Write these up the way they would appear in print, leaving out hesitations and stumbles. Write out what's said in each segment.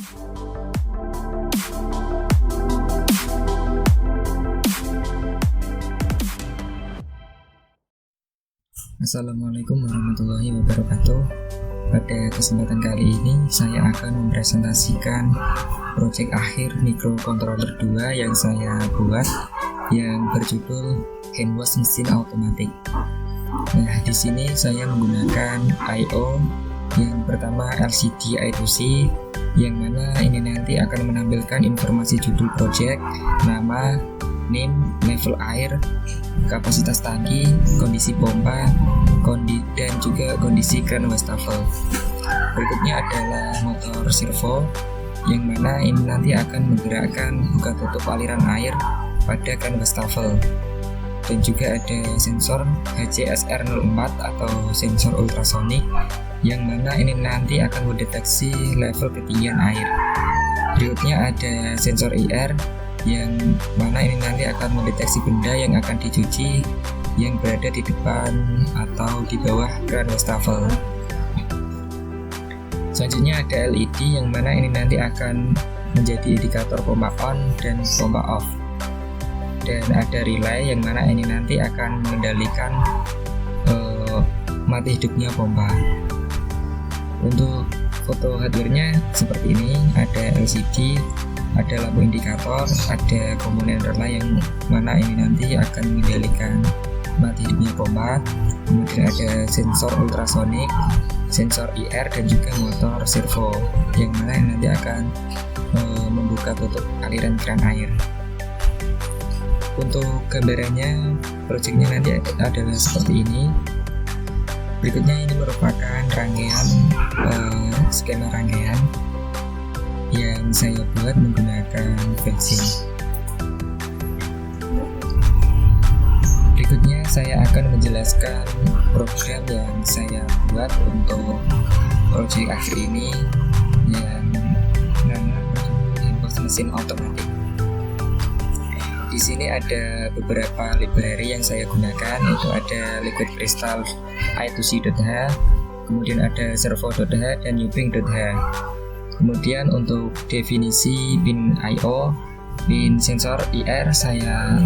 Assalamualaikum warahmatullahi wabarakatuh. Pada kesempatan kali ini saya akan mempresentasikan proyek akhir microcontroller 2 yang saya buat yang berjudul hand wash mesin automatic. Nah, di sini saya menggunakan I/O yang pertama LCD I2C, yang mana ini nanti akan menampilkan informasi judul project, nama, name, level air, kapasitas tangki, kondisi pompa, dan juga kondisi kran wastafel. Berikutnya adalah motor servo, yang mana ini nanti akan menggerakkan buka tutup aliran air pada kran wastafel. Dan juga ada sensor HCSR04 atau sensor ultrasonik, yang mana ini nanti akan mendeteksi level ketinggian air. Berikutnya ada sensor IR, yang mana ini nanti akan mendeteksi benda yang akan dicuci yang berada di depan atau di bawah kran wastafel. Selanjutnya ada LED, yang mana ini nanti akan menjadi indikator pompa on dan pompa off. Dan ada relay, yang mana ini nanti akan mengendalikan mati hidupnya pompa. Untuk foto hardware-nya seperti ini, ada LCD, ada lampu indikator, ada komponen relay yang mana ini nanti akan mengendalikan mati hidupnya pompa. Kemudian ada sensor ultrasonik, sensor IR, dan juga motor servo, yang mana ini nanti akan membuka tutup aliran keran air. Untuk gambarannya, proyeknya nanti adalah seperti ini. Berikutnya ini merupakan rangkaian skema rangkaian yang saya buat menggunakan VenSync. Berikutnya saya akan menjelaskan program yang saya buat untuk proyek akhir ini, yang nama hand wash mesin automatic. Di sini ada beberapa library yang saya gunakan, yaitu ada liquid crystal I2C.h, kemudian ada servo.h dan ubing.h. Kemudian untuk definisi pin I/O, pin sensor IR saya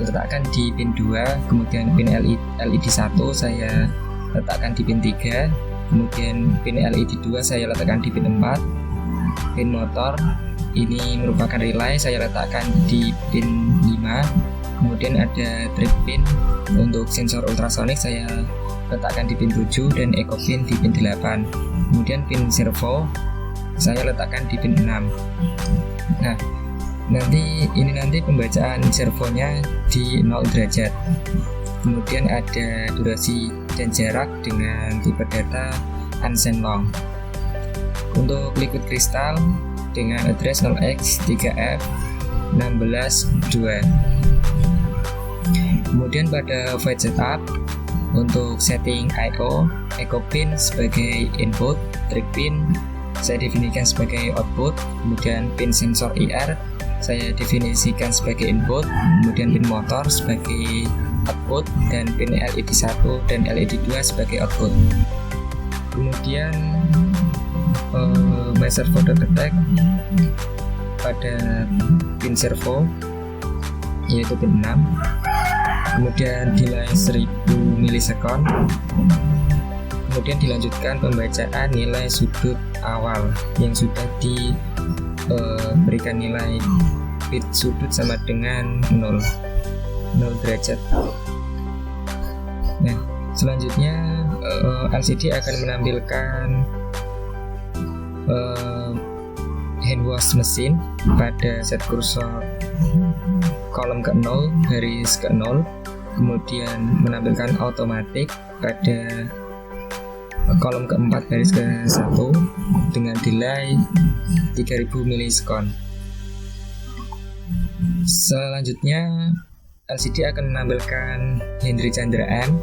letakkan di pin 2, kemudian pin LED 1 saya letakkan di pin 3, kemudian pin LED 2 saya letakkan di pin 4, pin motor ini merupakan relay saya letakkan di pin 5, kemudian ada trip pin untuk sensor ultrasonik saya letakkan di pin 7 dan echo pin di pin 8, kemudian pin servo saya letakkan di pin 6. Nah, nanti pembacaan servonya di 0 derajat. Kemudian ada durasi dan jarak dengan tipe data unsigned long. Untuk liquid crystal dengan address 0x3f16.2. Kemudian pada void setup, untuk setting I/O, echo pin sebagai input, trip pin saya definisikan sebagai output, kemudian pin sensor IR saya definisikan sebagai input, kemudian pin motor sebagai output, dan pin LED 1 dan LED 2 sebagai output. Kemudian servo detect pada pin servo yaitu pin 6, kemudian delay 1000 milisekon. Kemudian dilanjutkan pembacaan nilai sudut awal yang sudah diberikan nilai bit sudut sama dengan 0 derajat. Nah, selanjutnya LCD akan menampilkan hand wash mesin pada set kursor kolom ke-0 garis ke-0, kemudian menampilkan automatic pada kolom ke-4 garis ke-1 dengan delay 3000 milisekon. Selanjutnya LCD akan menampilkan Hendry Chandra M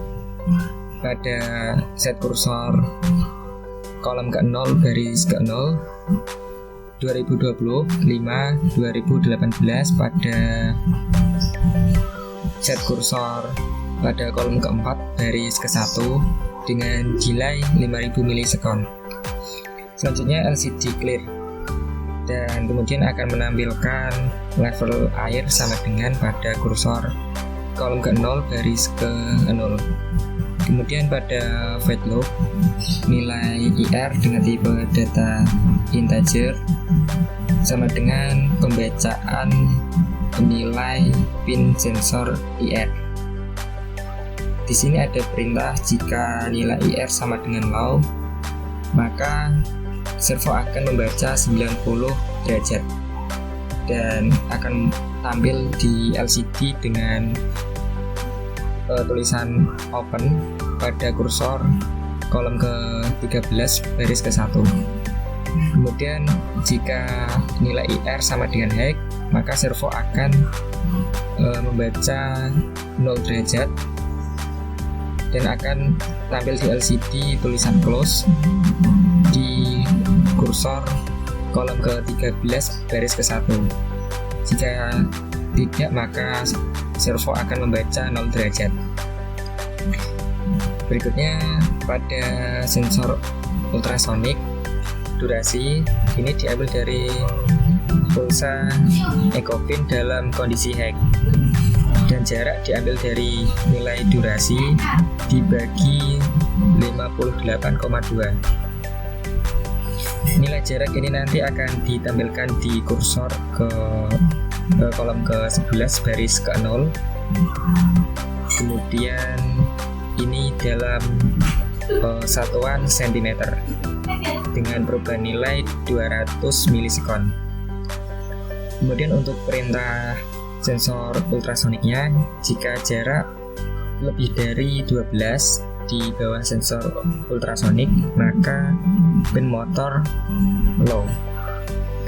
pada set kursor kolom ke-0 garis ke-0 2020-5-2018 pada set kursor pada kolom ke-4 garis ke-1 dengan delay 5000 milisekon. Selanjutnya LCD clear dan kemudian akan menampilkan level air sama dengan pada kursor kolom ke-0 baris ke-0. Kemudian pada void loop, nilai IR dengan tipe data integer sama dengan pembacaan nilai pin sensor IR. Di sini ada perintah jika nilai IR sama dengan low, maka servo akan membaca 90 derajat dan akan tampil di LCD dengan tulisan open pada kursor kolom ke-13 baris ke-1. Kemudian jika nilai IR sama dengan high, maka servo akan membaca 0 derajat dan akan tampil di LCD tulisan close di kursor kolom ke-13 baris ke-1. Jika tidak, maka servo akan membaca 0 derajat. Berikutnya pada sensor ultrasonik, durasi ini diambil dari pulsa ecopin dalam kondisi high, dan jarak diambil dari nilai durasi dibagi 58,2. Nilai jarak ini nanti akan ditampilkan di kursor ke kolom ke-11 baris ke-0. Kemudian ini dalam satuan cm dengan perubahan nilai 200 milisekon. Kemudian untuk perintah sensor ultrasoniknya, jika jarak lebih dari 12 di bawah sensor ultrasonik, maka pin motor low.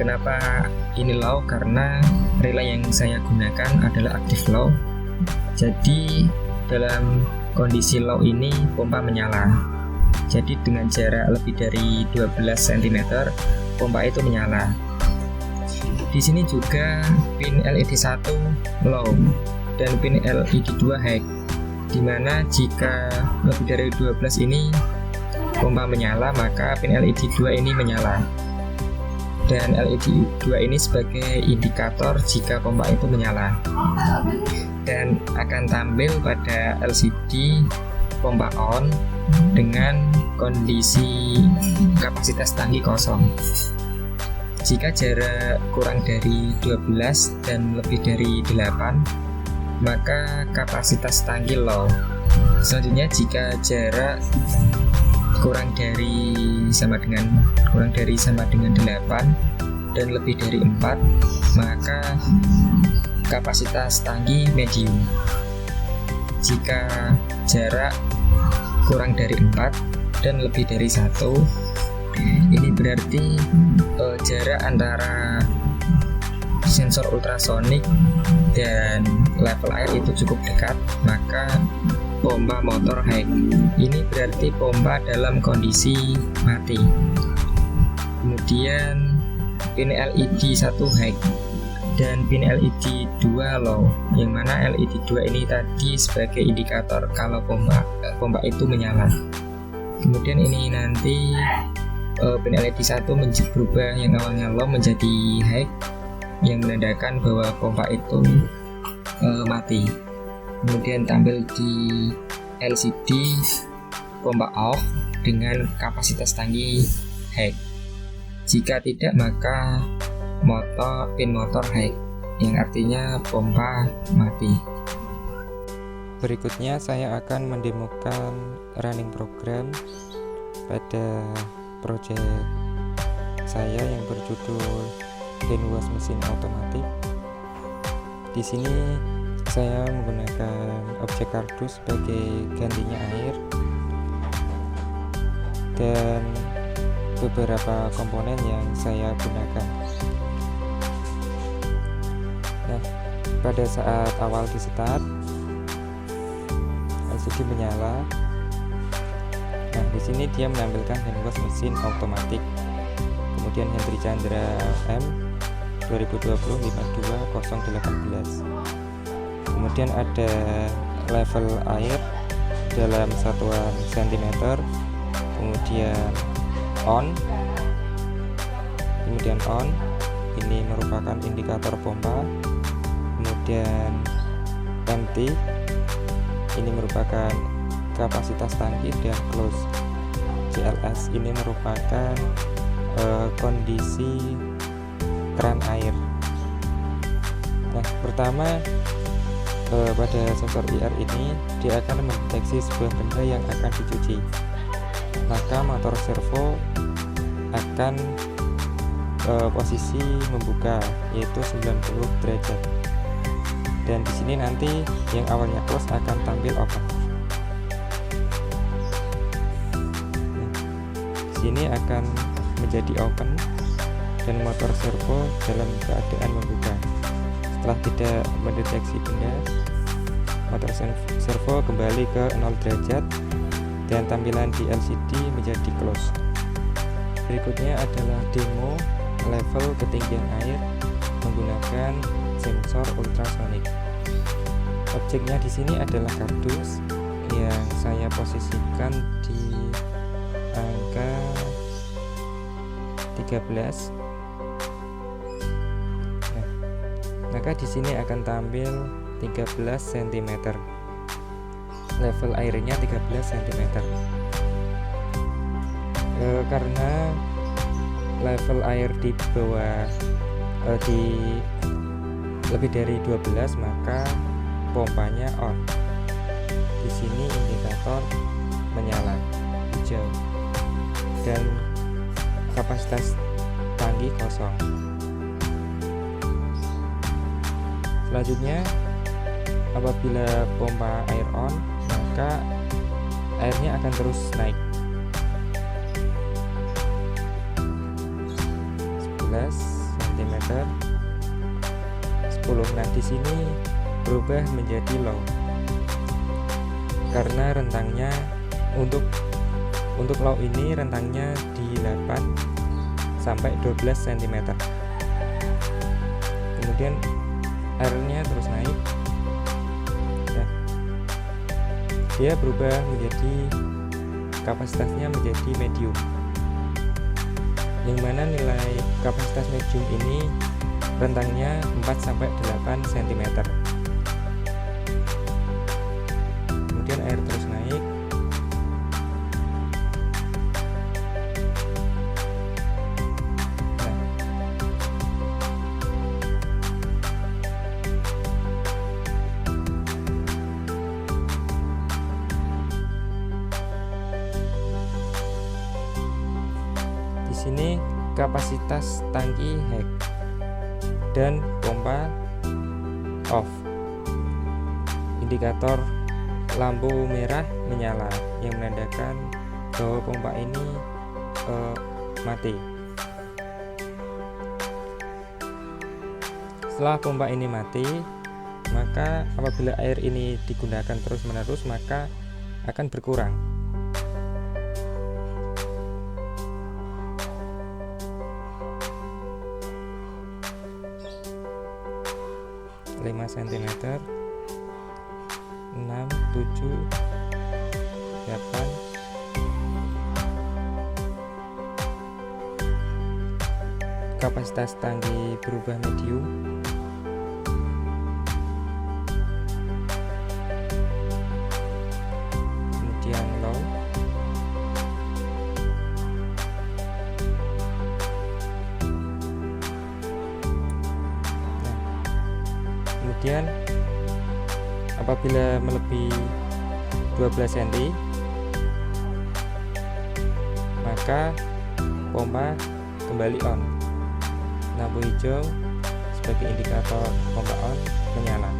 Kenapa ini low? Karena relay yang saya gunakan adalah active low. Jadi dalam kondisi low ini pompa menyala. Jadi dengan jarak lebih dari 12 cm, pompa itu menyala. Di sini juga pin LED 1 low dan pin LED 2 high, dimana jika lebih dari 12 ini pompa menyala, maka pin LED 2 ini menyala, dan LED 2 ini sebagai indikator jika pompa itu menyala, dan akan tampil pada LCD pompa on dengan kondisi kapasitas tangki kosong. Jika jarak kurang dari 12 dan lebih dari 8, maka kapasitas tangki low. Selanjutnya, jika jarak kurang dari sama dengan 8 dan lebih dari 4, maka kapasitas tangki medium. Jika jarak kurang dari 4 dan lebih dari 1, ini berarti jarak antara sensor ultrasonik dan level air itu cukup dekat, maka pompa motor high. Ini berarti pompa dalam kondisi mati. Kemudian pin LED 1 high dan pin LED 2 low, yang mana LED 2 ini tadi sebagai indikator kalau pompa itu menyala. Kemudian ini nanti pin LED 1 berubah yang awalnya low menjadi high, yang menandakan bahwa pompa itu mati. Kemudian tampil di LCD pompa off dengan kapasitas tangki high. Jika tidak, maka pin motor high, yang artinya pompa mati. Berikutnya saya akan mendemokan running program pada project saya yang berjudul hand wash mesin otomatis. Di sini saya menggunakan objek kardus sebagai gantinya air dan beberapa komponen yang saya gunakan. Nah, pada saat awal di start, LCD menyala. Nah, di sini dia menampilkan hand wash mesin otomatis. Kemudian Hendri Chandra M 2020-52018. Kemudian ada level air dalam satuan cm, kemudian on, kemudian on, ini merupakan indikator pompa. Kemudian empty, ini merupakan kapasitas tangki, dan close, CLS, ini merupakan kondisi keran air. Nah, pertama pada sensor IR ini dia akan mendeteksi sebuah benda yang akan dicuci, maka motor servo akan posisi membuka, yaitu 90 derajat, dan di sini nanti yang awalnya close akan tampil open. Di sini akan menjadi open dan motor servo dalam keadaan membuka. Setelah tidak mendeteksi benda, motor servo kembali ke 0 derajat dan tampilan di LCD menjadi close. Berikutnya adalah demo level ketinggian air menggunakan sensor ultrasonik. Objeknya di sini adalah kardus yang saya posisikan di angka 13. Maka di sini akan tampil 13 cm. Level airnya 13 cm. Karena level air di bawah di lebih dari 12, maka pompanya on. Di sini indikator menyala hijau dan kapasitas tangki kosong. Selanjutnya, apabila pompa air on, maka airnya akan terus naik. 11 cm, 10. Nah, di sini berubah menjadi low karena rentangnya untuk low ini rentangnya di 8 sampai 12 cm. Kemudian airnya terus naik. Nah, dia berubah menjadi kapasitasnya menjadi medium, yang mana nilai kapasitas medium ini rentangnya 4 sampai 8 cm. Kemudian air terus naik. Sini kapasitas tangki high dan pompa off. Indikator lampu merah menyala yang menandakan bahwa pompa ini mati. Setelah pompa ini mati, maka apabila air ini digunakan terus-menerus, maka akan berkurang. 5 cm, 6, 7, 8. Kapasitas tangki berubah medium. Kemudian low. Kemudian apabila melebihi 12 cm, maka pompa kembali on. Lampu hijau sebagai indikator pompa on menyala.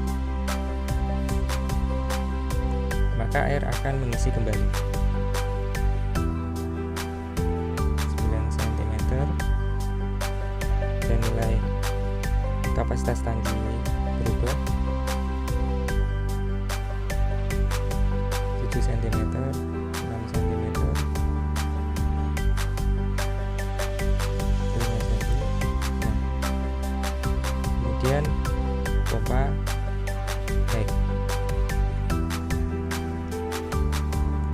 Maka air akan mengisi kembali. 9 cm dan nilai kapasitas tangki berubah 7 cm, 6 cm, 5 cm. Kemudian pompa naik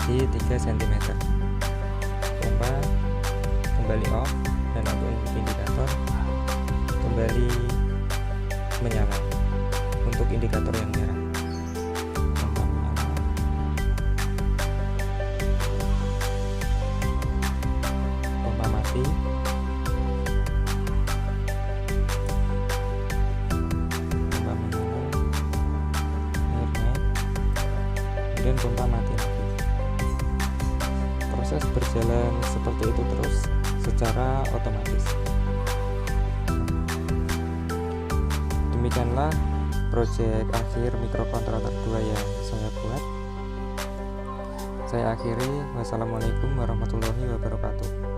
di 3 cm. Pompa kembali off dan dan untuk indikator kembali menyala. Untuk indikator yang merah pompa menyala, pompa mati, pompa menyala, air naik, kemudian pompa mati lagi. Proses berjalan seperti itu terus secara otomatis. Demikianlah proyek akhir microcontroller 2 yang saya buat. Saya akhiri. Wassalamualaikum warahmatullahi wabarakatuh.